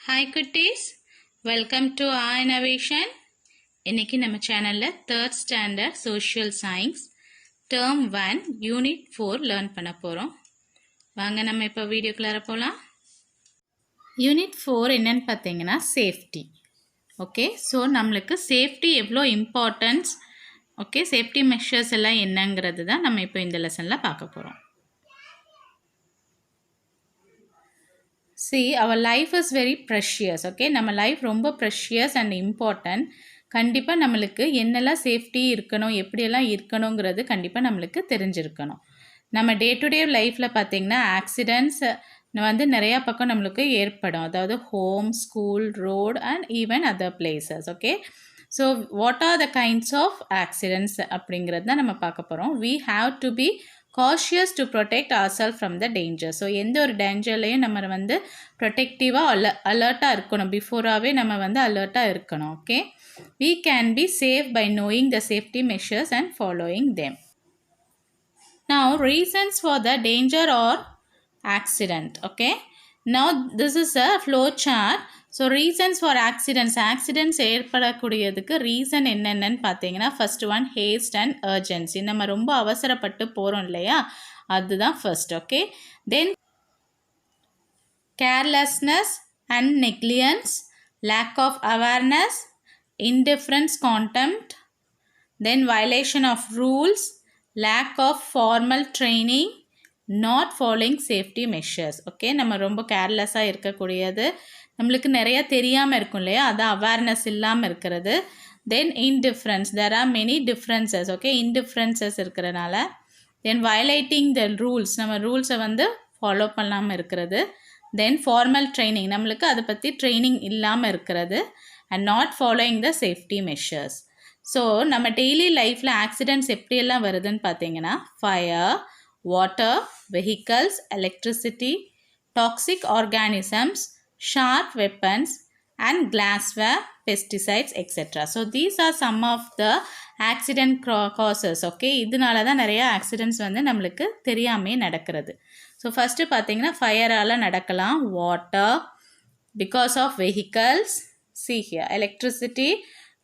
Hi குட்டீஸ், welcome to our innovation. இன்னைக்கு நம்ம சேனல்ல 3rd standard social science term 1 unit 4 learn பண்ண போறோம். வாங்க நம்ம இப்போ வீடியோக்குள்ளார போலாம். யூனிட் 4 என்னன்னு பார்த்தீங்கன்னா சேஃப்டி. ஓகே, ஸோ நம்மளுக்கு சேஃப்டி எவ்வளோ இம்பார்ட்டன்ஸ், ஓகே சேஃப்டி மெஷர்ஸ் எல்லாம் என்னங்கிறது தான் நம்ம இப்போ இந்த லெசனில் பார்க்க போகிறோம். See, our life is very precious, okay? நம்ம லைஃப் ரொம்ப ப்ரெஷியஸ் அண்ட் இம்பார்ட்டன்ட். கண்டிப்பாக நம்மளுக்கு என்னெல்லாம் சேஃப்டி இருக்கணும், எப்படியெல்லாம் இருக்கணுங்கிறது கண்டிப்பாக நம்மளுக்கு தெரிஞ்சிருக்கணும். நம்ம டே டு டே லைஃப்பில் பார்த்திங்கன்னா ஆக்சிடெண்ட்ஸ் வந்து நிறையா பக்கம் நம்மளுக்கு ஏற்படும். அதாவது home, school, road and even other places, okay? So what are the kinds of accidents அப்படிங்கிறது தான் நம்ம பார்க்க போகிறோம். We have to be cautious to protect ourselves from the danger. So எந்த ஒரு டேஞ்சர்லையும் நம்ம வந்து ப்ரொடெக்டிவாக அலர்ட்டாக இருக்கணும். பிஃபோராகவே நம்ம வந்து அலர்ட்டாக இருக்கணும். Okay, we can be safe by knowing the safety measures and following them. Now reasons for the danger or accident. Okay, now this is a flow chart. So reasons for accidents ஏற்படக்கூடியதுக்கு reason என்னென்னு பார்த்தீங்கன்னா first one haste and urgency. நம்ம ரொம்ப அவசரப்பட்டு போகிறோம் இல்லையா, அதுதான் first. Okay, then carelessness and negligence, lack of awareness, indifference, contempt, then violation of rules, lack of formal training, not following safety measures. Okay, நம்ம ரொம்ப கேர்லெஸ்ஸாக இருக்கக்கூடியது, நம்மளுக்கு நிறையா தெரியாமல் இருக்கும் இல்லையா, அதான் அவேர்னஸ் இல்லாமல் இருக்கிறது. Then indifference, there are many differences. Okay, indifferences இருக்கிறனால. தென் வயலேட்டிங் த ரூல்ஸ், நம்ம ரூல்ஸை வந்து ஃபாலோ பண்ணாமல் இருக்கிறது. தென் ஃபார்மல் ட்ரைனிங், நம்மளுக்கு அதை பற்றி ட்ரைனிங் இல்லாமல் இருக்கிறது. And not following the safety measures. So நம்ம டெய்லி லைஃப்பில் ஆக்சிடெண்ட்ஸ் எப்படியெல்லாம் வருதுன்னு பார்த்தீங்கன்னா fire, water, vehicles, electricity, toxic organisms, sharp weapons and glassware, pesticides, etc. So these are some of the accident causes. Okay, இதனால தான் நிறைய ஆக்சிடெண்ட்ஸ் வந்து நம்மளுக்கு தெரியாமே நடக்கிறது. ஸோ ஃபஸ்ட்டு பார்த்தீங்கன்னா ஃபயரால் நடக்கலாம், water, because of vehicles, see here, electricity,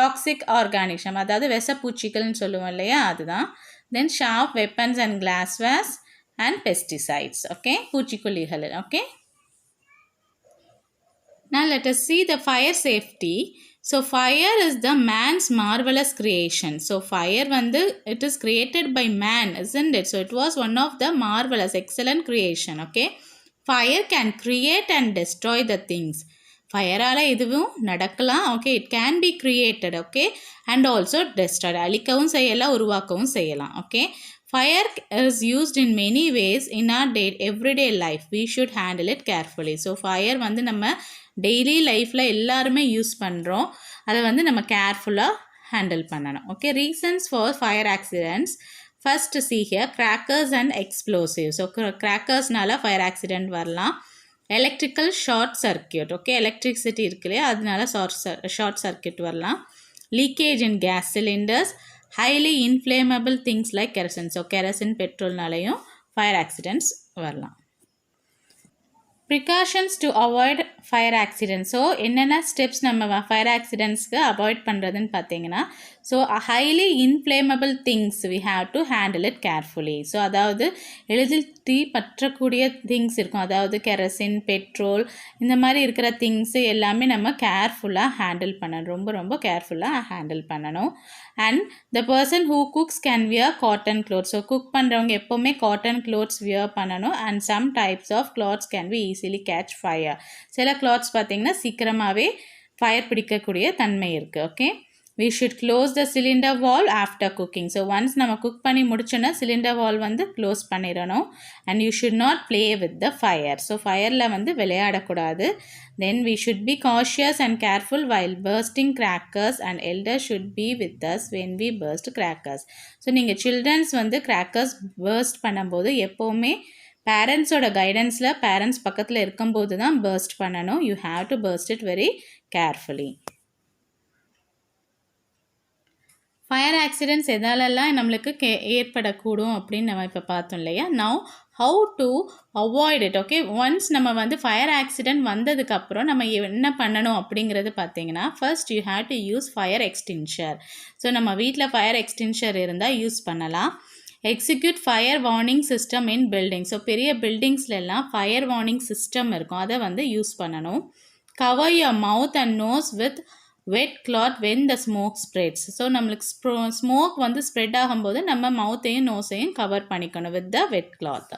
toxic organism அதாவது விஷப்பூச்சிகள்னு சொல்லுவோம் இல்லையா, அதுதான். Then sharp weapons and glasswares and pesticides. Okay, பூச்சிக்கொல்லிகள். Okay, now let us see the fire safety. So fire is the man's marvelous creation. So fire வந்து it is created by man, isn't it? So it was one of the marvelous, excellent creation. Okay, fire can create and destroy the things. ஃபயரால் எதுவும் நடக்கலாம். Okay, it can be created. Okay, and also Detroit, அழிக்கவும் செய்யலாம், உருவாக்கவும் செய்யலாம். Okay, fire is used in many ways in our everyday life. We should handle it carefully. So fire வந்து நம்ம daily லைஃப்பில் எல்லாருமே யூஸ் பண்ணுறோம், அதை வந்து நம்ம கேர்ஃபுல்லாக ஹேண்டில் பண்ணணும். Okay, reasons for fire accidents. First see here, crackers and explosives. So கிராக்கர்ஸ்னால ஃபயர் ஆக்சிடெண்ட் வரலாம். Electrical short circuit, okay electricity இருக்கு இல்லையா, அதனால ஷார்ட் சர்க்கியூட் வரலாம். Leakage in gas cylinders, highly inflammable things like kerosene. So kerosene, பெட்ரோல்னாலையும் fire accidents வரலாம். Precautions to avoid fire accidents. So என்னென்ன steps நம்ம ஃபயர் ஆக்சிடெண்ட்ஸ்க்கு அவாய்ட் பண்ணுறதுன்னு பார்த்தீங்கன்னா, so highly inflammable things we have to handle it carefully. So அதாவது எளிதில் தீ பற்றக்கூடிய திங்ஸ் இருக்கும், அதாவது கெரசின், பெட்ரோல், இந்த மாதிரி இருக்கிற திங்ஸு எல்லாமே நம்ம கேர்ஃபுல்லாக ஹேண்டில் பண்ணணும், ரொம்ப ரொம்ப கேர்ஃபுல்லாக ஹேண்டில் பண்ணணும். And the person who cooks can wear cotton clothes. So cook பண்ணுறவங்க எப்போவுமே காட்டன் க்ளோத்ஸ் வியர் பண்ணணும். And some types of clothes can be easily catch fire. சில கிளாத்ஸ் பார்த்திங்கன்னா சீக்கிரமாகவே ஃபயர் பிடிக்கக்கூடிய தன்மை இருக்குது. Okay, we should close the cylinder valve after cooking. So once நம்ம குக் பண்ணி முடிச்சோன்னா சிலிண்டர் வால்வ் வந்து க்ளோஸ் பண்ணிடணும். and you should not play with the fire. So ஃபயரில் வந்து விளையாடக்கூடாது. then we should be cautious and careful while bursting crackers and elders should be with us when we burst crackers. So நீங்கள் children's வந்து crackers first பண்ணும்போது எப்போவுமே பேரண்ட்ஸோட கைடன்ஸில், parents பக்கத்தில் இருக்கும்போது தான் பர்ஸ்ட் பண்ணணும். You have to burst it very carefully. Fire accidents எதாலெல்லாம் நம்மளுக்கு ஏற்படக்கூடும் அப்படின்னு நம்ம இப்போ பார்த்தோம் இல்லையா. Now how to avoid it. Okay, once நம்ம வந்து ஃபயர் ஆக்சிடென்ட் வந்ததுக்கப்புறம் நம்ம என்ன பண்ணணும் அப்படிங்கிறது பார்த்தீங்கன்னா, first you have to use fire extinguisher. So நம்ம வீட்டில் ஃபயர் எக்ஸ்டிங்ஷர் இருந்தால் யூஸ் பண்ணலாம். எக்ஸிக்யூட் ஃபயர் வார்னிங் சிஸ்டம் இன் பில்டிங். ஸோ பெரிய பில்டிங்ஸ்லாம் ஃபயர் வார்னிங் சிஸ்டம் இருக்கும், அதை வந்து யூஸ் பண்ணணும். Cover your mouth and nose with wet cloth when the smoke spreads. So நம்மளுக்கு ஸ்மோக் வந்து ஸ்ப்ரெட் ஆகும்போது நம்ம மவுத்தையும் நோஸையும் கவர் பண்ணிக்கணும் with the wet cloth.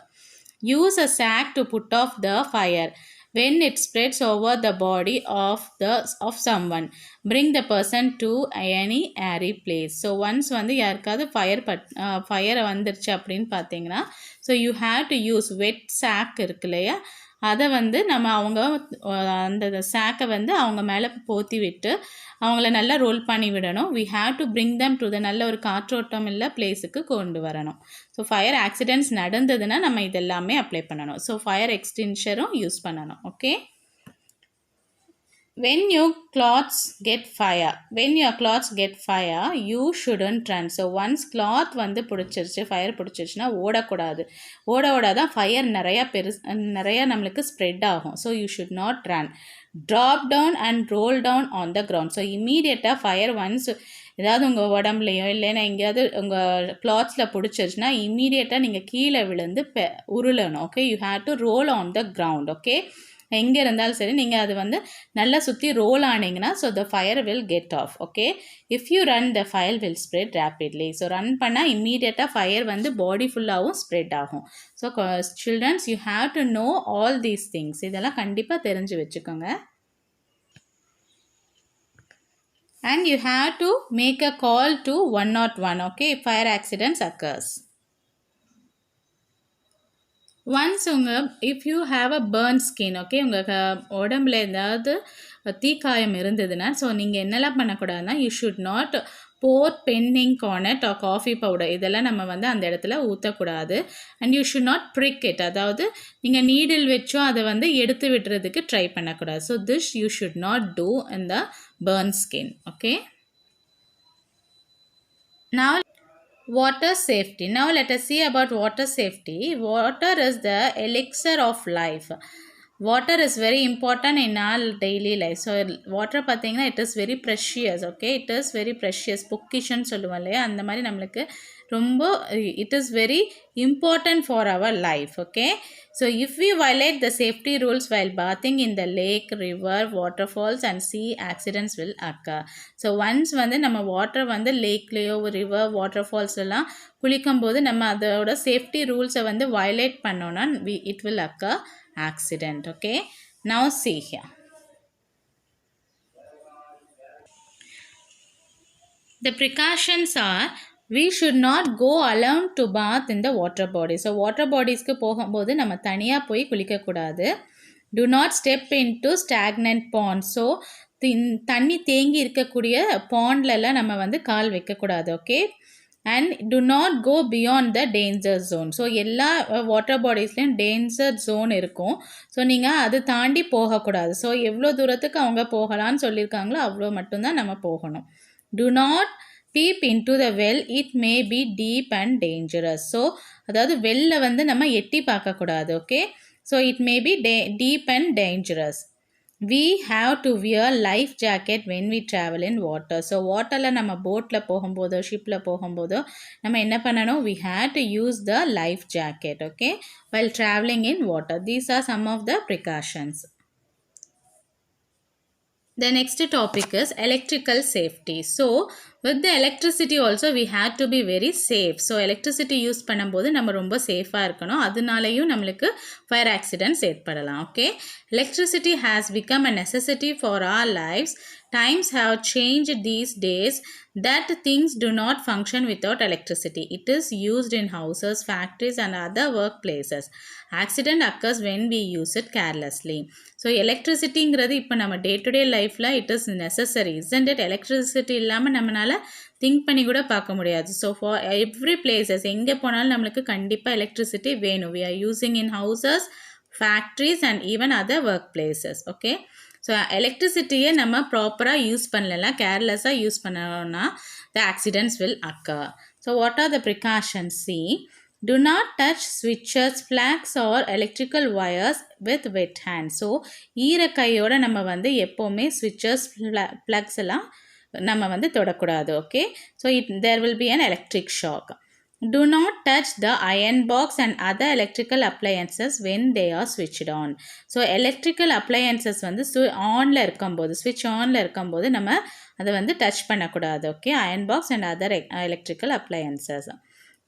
Use a sack to put off the fire when it spreads over the body of someone. Bring the person to any airy place. So once வந்து யாருக்காவது fire வந்துருச்சு அப்படின்னு பார்த்தீங்கன்னா, so you have to use wet sack இருக்கு இல்லையா, அதை வந்து நம்ம அந்த சாக்கை வந்து அவங்க மேலே போற்றி விட்டு அவங்கள நல்லா ரோல் பண்ணி விடணும். We have to bring them to the நல்ல ஒரு காற்றோட்டம் இல்லை பிளேஸுக்கு கொண்டு வரணும். ஸோ ஃபயர் ஆக்சிடென்ட்ஸ் நடந்ததுன்னா நம்ம இதெல்லாமே அப்ளை பண்ணணும். ஸோ ஃபயர் எக்ஸ்டிங்ஷரும் யூஸ் பண்ணணும். Okay, when your clothes get fire you shouldn't run. So once cloth வந்து பிடிச்சிருச்சு, ஃபயர் பிடிச்சிருச்சுன்னா ஓடக்கூடாது. ஓடாதான் ஃபயர் நிறையா நம்மளுக்கு ஸ்ப்ரெட் ஆகும். So you should not run. Drop down and roll down on the ground. So இம்மீடியட்டாக fire once ஏதாவது உங்கள் உடம்புலையோ இல்லைன்னா எங்கேயாவது உங்கள் கிளாத்ஸில் பிடிச்சிருச்சுன்னா இம்மீடியட்டாக நீங்கள் கீழே விழுந்து உருளணும். Okay, you have to roll on the ground. Okay, எங்கே இருந்தாலும் சரி நீங்கள் அது வந்து நல்லா சுற்றி ரோல் ஆனீங்கன்னா so the fire will get off. Okay, if you run the fire will spread rapidly. So run பண்ணால் இம்மீடியட்டாக ஃபயர் வந்து பாடி ஃபுல்லாகவும் ஸ்ப்ரெட் ஆகும். So childrens you have to know all these things. இதெல்லாம் கண்டிப்பாக தெரிஞ்சு வச்சுக்கோங்க. And you have to make a call to 101. Okay, if fire accidents occurs. Once if you have a burn skin, okay, உங்கள் உடம்புல ஏதாவது தீக்காயம் இருந்ததுன்னா ஸோ நீங்கள் என்னெல்லாம் பண்ணக்கூடாதுன்னா, you should not pour permanganate or coffee powder இதெல்லாம் நம்ம வந்து அந்த இடத்துல ஊற்றக்கூடாது. And you should not prick it, அதாவது நீங்கள் நீடில் வச்சும் அதை வந்து எடுத்து விடுறதுக்கு ட்ரை பண்ணக்கூடாது. So this you should not do in the burn skin. Okay, now water safety. Now let us see about water safety. Water is the elixir of life. Water is very important in our daily life. So water பார்த்தீங்கன்னா it is very precious. Okay, it is very precious. பொக்கிஷன்னு சொல்லுவோம் இல்லையா, அந்த மாதிரி நம்மளுக்கு ரொம்ப it is very important for our life. Okay, so if we violate the safety rules while bathing in the lake, river, waterfalls and sea, accidents will occur. So once வந்து நம்ம water வந்து லேக்லேயோ river waterfalls எல்லாம் குளிக்கும்போது நம்ம அதோட safety ரூல்ஸை வந்து violate பண்ணோன்னா it will occur accident. Okay, now see here. The precautions are, we should not go alone to bath in the water body. So water bodiesக்கு போகும்போது நம்ம தனியாக போய் குளிக்கக்கூடாது. Do not step into stagnant ponds. So தண்ணி தேங்கி இருக்கக்கூடிய பாண்ட்லலாம் நம்ம வந்து கால் வைக்கக்கூடாது. Okay, and do not go beyond the danger zone. So எல்லா வாட்டர் பாடிஸ்லேயும் டேஞ்சர் ஜோன் இருக்கும். ஸோ நீங்கள் அது தாண்டி போகக்கூடாது. ஸோ எவ்வளோ தூரத்துக்கு அவங்க போகலான்னு சொல்லியிருக்காங்களோ அவ்வளோ மட்டும்தான் நம்ம போகணும். Do not peep into the well, it may be deep and dangerous. So அதாவது வெல்ல வந்து நம்ம எட்டி பார்க்கக்கூடாது. Okay, so it may be deep and dangerous. We have to wear life jacket when we travel in water. So வாட்டரில் நம்ம போட்டில் போகும்போதோ ஷிப்பில் போகும்போதோ நம்ம என்ன பண்ணணும், we have to use the life jacket. Okay, while traveling in water. These are some of the precautions. The next topic is electrical safety. So with the electricity also we have to be very safe. So electricity use பண்ணும்போது நம்ம ரொம்ப சேஃபாக இருக்கணும். அதனாலேயும் நம்மளுக்கு fire accidents ஏற்படலாம். Okay, electricity has become a necessity for our lives. Times have changed these days that things do not function without electricity. It is used in houses, factories and other workplaces. Accident occurs when we use it carelessly. So electricityங்கிறது இப்போ நம்ம day to day லைஃப்பில் it is necessary, isn't it? electricity இல்லாமல் நம்மளால் think பண்ணி கூட பார்க்க முடியாது. So for every places எங்கே போனாலும் நம்மளுக்கு கண்டிப்பாக எலக்ட்ரிசிட்டி வேணும். we are using in houses, factories and even other workplaces. Okay, so எலக்ட்ரிசிட்டியை நம்ம ப்ராப்பராக யூஸ் பண்ணலாம், கேர்லெஸ்ஸாக யூஸ் பண்ணோம்னா the accidents will occur. So what are the precautions? See, Do not touch switches, plugs or electrical wires with wet hands. So ஈர கையோட நம்ம வந்து எப்போவுமே switches, plugs எல்லாம் நம்ம வந்து தொடக்கூடாது. Okay, so there will be an electric shock. Do not touch the iron box and other electrical appliances when they are switched on. So electrical appliances வந்து ஆனில் இருக்கும்போது, switch ஆனில் இருக்கும்போது நம்ம அதை வந்து டச் பண்ணக்கூடாது. Okay, iron box and other electrical appliances.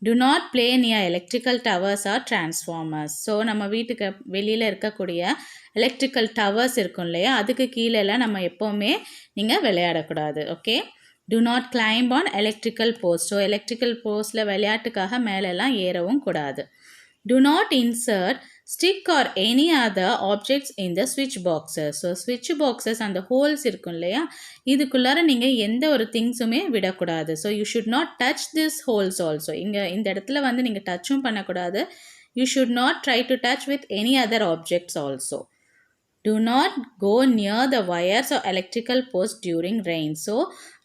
Do not play near electrical towers or transformers. So நம்ம வீட்டுக்கு வெளியில் இருக்கக்கூடிய எலக்ட்ரிக்கல் டவர்ஸ் இருக்கும் இல்லையா, அதுக்கு கீழெல்லாம் நம்ம எப்போவுமே நீங்கள் விளையாடக்கூடாது. Okay, do not climb on electrical post. So electrical போஸ்ட்டில் விளையாட்டுக்காக மேலெல்லாம் ஏறவும் கூடாது. Do not insert stick or any other objects in the switch boxes. So switch boxes அந்த ஹோல்ஸ் இருக்கும் இல்லையா, இதுக்குள்ளார நீங்கள் எந்த ஒரு திங்ஸுமே விடக்கூடாது. So you should not touch this holes also. இந்த இடத்துல வந்து நீங்கள் டச்சும் பண்ணக்கூடாது. You should not try to touch with any other objects also. Do not go near the wires or electrical post during rain. So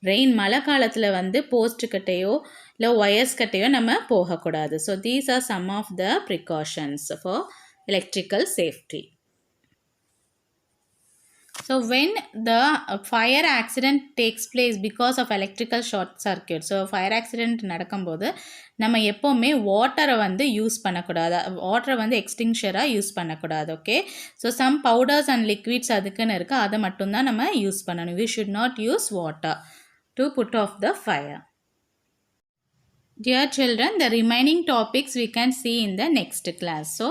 rain மழை காலத்தில் வந்து post கிட்டையோ இல்லை wires கிட்டையோ நம்ம போகக்கூடாது. So these are some of the precautions for electrical safety. So when the fire accident takes place because of electrical short circuit, so fire accident நடக்கும்போது நம்ம எப்போவுமே வாட்டரை வந்து யூஸ் பண்ணக்கூடாது. வாட்டரை வந்து எக்ஸ்டிங்ஷராக யூஸ் பண்ணக்கூடாது. Okay, so some powders and liquids அதுக்குன்னு இருக்குது, அதை மட்டும்தான் நம்ம யூஸ் பண்ணணும். We should not use water to put off the fire. Dear children, the remaining topics we can see in the next class. So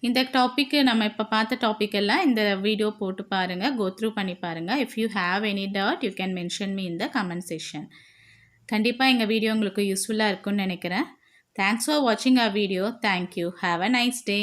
இந்த டாபிக்கு நம்ம இப்போ பார்த்த டாபிக் எல்லாம் இந்த வீடியோ போட்டு பாருங்கள், கோ த்ரூ பண்ணி பாருங்கள். If you have any doubt you can mention me in the comment section. கண்டிப்பாக எங்கள் வீடியோ உங்களுக்கு யூஸ்ஃபுல்லாக இருக்கும்னு நினைக்கிறேன். தேங்க்ஸ் ஃபார் வாட்சிங் our video. Thank you. Have a nice day.